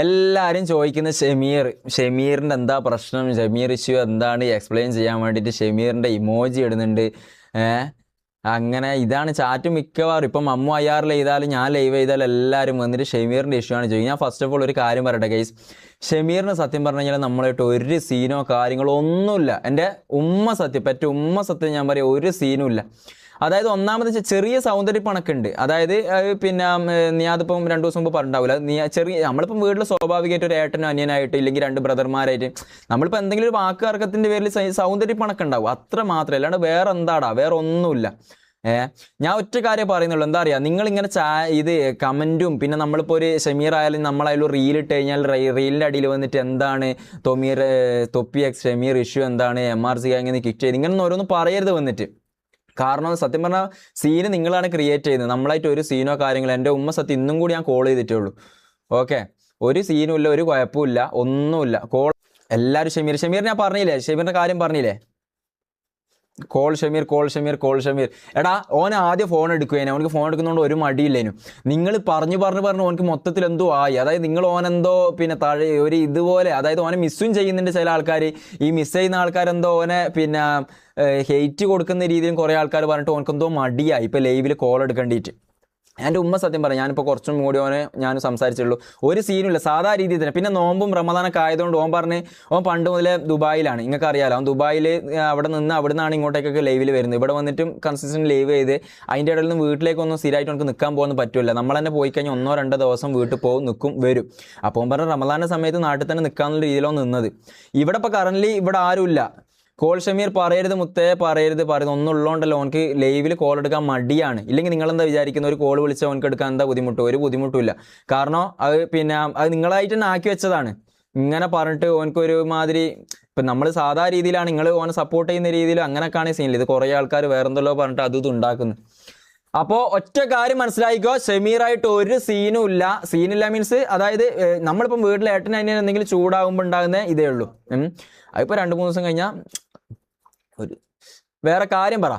എല്ലാവരും ചോദിക്കുന്ന ഷെമീറിൻ്റെ എന്താ പ്രശ്നം, ഷെമീർ ഇഷ്യൂ എന്താണ് എക്സ്പ്ലെയിൻ ചെയ്യാൻ വേണ്ടിയിട്ട് ഷെമീറിൻ്റെ ഇമോജി ഇടുന്നുണ്ട്. അങ്ങനെ ഇതാണ് ചാറ്റ് മിക്കവാറും. ഇപ്പം അമ്മു അയ്യാറിൽ ചെയ്താലും ഞാൻ ലൈവ് ചെയ്താലും എല്ലാവരും വന്നിട്ട് ഷെമീറിൻ്റെ ഇഷ്യൂ ആണ് ചോദിക്കും. ഞാൻ ഫസ്റ്റ് ഓഫ് ഓൾ ഒരു കാര്യം പറയട്ടെ ഗൈസ്, ഷെമീറിന് സത്യം പറഞ്ഞു കഴിഞ്ഞാൽ നമ്മളായിട്ട് ഒരു സീനോ കാര്യങ്ങളോ ഒന്നുമില്ല. എൻ്റെ പെറ്റ ഉമ്മ സത്യം ഞാൻ പറയാം, ഒരു സീനും ഇല്ല. അതായത് ഒന്നാമത് ചെറിയ സൗന്ദര്യപ്പണക്കുണ്ട്. അതായത് പിന്നെ നീ അതിപ്പം 2 ദിവസം മുമ്പ് പറഞ്ഞിട്ടുണ്ടാവില്ല, നീ നമ്മളിപ്പം വീട്ടിൽ സ്വാഭാവികമായിട്ട് ഒരു ഏട്ടനും അനിയനായിട്ട് ഇല്ലെങ്കിൽ 2 ബ്രദർമാരായിട്ട് നമ്മളിപ്പോൾ എന്തെങ്കിലും ഒരു വാക്ക് തർക്കത്തിൻ്റെ പേരിൽ സൗന്ദര്യപ്പണക്കുണ്ടാവും, അത്ര മാത്രമേ. അല്ലാണ്ട് വേറെ എന്താടാ, വേറെ ഒന്നുമില്ല. ഞാൻ ഒറ്റ കാര്യം പറയുന്നുള്ളൂ, എന്താ പറയുക, നിങ്ങളിങ്ങനെ ഇത് കമൻറ്റും പിന്നെ നമ്മളിപ്പോൾ ഒരു ഷെമീർ ആയാലും നമ്മളായാലും റീലിട്ട് കഴിഞ്ഞാൽ റീലിൻ്റെ അടിയിൽ വന്നിട്ട് എന്താണ് തൊപ്പി എക്സ് ഷെമീർ ഇഷ്യൂ എന്താണ് MRC എങ്ങനെ കിക്ക് ചെയ്ത് ഇങ്ങനെ ഓരോന്നും പറയരുത് വന്നിട്ട്. കാരണം സത്യം പറഞ്ഞാൽ സീന് നിങ്ങളാണ് ക്രിയേറ്റ് ചെയ്യുന്നത്, നമ്മളായിട്ട് ഒരു സീനോ കാര്യങ്ങളോ. എൻ്റെ ഉമ്മ സത്യം ഇന്നും കൂടി ഞാൻ കോൾ ചെയ്തിട്ടേ ഉള്ളൂ. ഓക്കെ, ഒരു സീനും ഇല്ല, ഒരു കുഴപ്പമില്ല, ഒന്നുമില്ല. കോൾ എല്ലാവരും ഷെമീർ ഞാൻ പറഞ്ഞില്ലേ, ഷെമീറിൻ്റെ കാര്യം പറഞ്ഞില്ലേ, കോൾ ഷെമീർ. എടാ ഓൻ ആദ്യം ഫോൺ എടുക്കുകയാണ്, അവനക്ക് ഫോൺ എടുക്കുന്നതുകൊണ്ട് ഒരു മടിയില്ലേനു. നിങ്ങൾ പറഞ്ഞു ഓനക്ക് മൊത്തത്തിൽ എന്തോ ആയി. അതായത് നിങ്ങൾ ഓനെന്തോ പിന്നെ ഒരു ഇതുപോലെ, അതായത് ഓനെ മിസ്സും ചെയ്യുന്നുണ്ട് ചില ആൾക്കാർ. ഈ മിസ് ചെയ്യുന്ന ആൾക്കാരെന്തോ ഓനെ പിന്നെ ഹെയ്റ്റ് കൊടുക്കുന്ന രീതിയിലും കുറേ ആൾക്കാർ പറഞ്ഞിട്ട് ഓനക്കെന്തോ മടിയായി ഇപ്പോൾ ലൈവിൽ കോൾ എടുക്കേണ്ടിയിട്ട്. എൻ്റെ ഉമ്മ സത്യം പറയാം, ഞാനിപ്പോൾ കുറച്ചും കൂടി ഞാൻ സംസാരിച്ചുള്ളൂ, ഒരു സീനുമില്ല, സാധാ രീതിയിൽ തന്നെ. പിന്നെ നോമ്പും റമദാനൊക്കെ ആയതുകൊണ്ട് ഓൻ പണ്ട് മുതലേ ദുബായിലാണ്, നിങ്ങൾക്ക് അറിയാലോ. അവൻ ദുബായിൽ അവിടെ നിന്നാണ് ഇങ്ങോട്ടേക്കൊക്കെ ലൈവിൽ വരുന്നത്. ഇവിടെ വന്നിട്ടും കൺസിസ്റ്റൻ്റ് ലൈവ് ചെയ്ത് അതിൻ്റെ ഇടയിൽ നിന്ന് വീട്ടിലേക്കൊന്നും സ്ഥിരമായിട്ട് നമുക്ക് നിൽക്കാൻ പോകുന്ന പറ്റില്ല. നമ്മൾ തന്നെ പോയി കഴിഞ്ഞാൽ 1-2 ദിവസം വീട്ടിൽ നിൽക്കും വരും. അപ്പോൾ ഓൻ പറഞ്ഞ റമദാൻ്റെ സമയത്ത് നാട്ടിൽ തന്നെ നിൽക്കാന്നുള്ള രീതിയിലോ നിന്നത്. ഇവിടെ ഇപ്പോൾ കറൻ്റ് ഇവിടെ ആരുമില്ല. കോൾ ഷെമീർ പറയരുത് മുത്തേ, പറയുന്നത് ഒന്നും ഉള്ളതുകൊണ്ടല്ലോ ഓനക്ക് ലൈവിൽ കോൾ എടുക്കാൻ മടിയാണ്. ഇല്ലെങ്കിൽ നിങ്ങളെന്താ വിചാരിക്കുന്ന, ഒരു കോൾ വിളിച്ചാൽ ഓനക്ക് എടുക്കാൻ എന്താ ബുദ്ധിമുട്ടോ? ഒരു ബുദ്ധിമുട്ടില്ല. കാരണം അത് നിങ്ങളായിട്ട് തന്നെ ആക്കി വെച്ചതാണ്. ഇങ്ങനെ പറഞ്ഞിട്ട് ഓനക്കൊരു മാതിരി ഇപ്പം നമ്മൾ സാധാ രീതിയിലാണ് നിങ്ങൾ ഓനെ സപ്പോർട്ട് ചെയ്യുന്ന രീതിയിൽ അങ്ങനെയൊക്കെയാണ് സീനിൽ. ഇത് കുറേ ആൾക്കാർ വേറെന്തല്ലോ പറഞ്ഞിട്ട് ഇത് ഉണ്ടാക്കുന്നു. അപ്പോൾ ഒറ്റ കാര്യം മനസ്സിലായിക്കോ, ഷെമീറായിട്ട് ഒരു സീനില്ല മീൻസ് അതായത് നമ്മളിപ്പം വീട്ടിൽ ഏട്ടനനിയൻ എന്തെങ്കിലും ചൂടാകുമ്പോൾ ഉണ്ടാകുന്ന ഇതേ ഉള്ളൂ. അതിപ്പോൾ 2-3 ദിവസം കഴിഞ്ഞാൽ വേറെ കാര്യം പറ.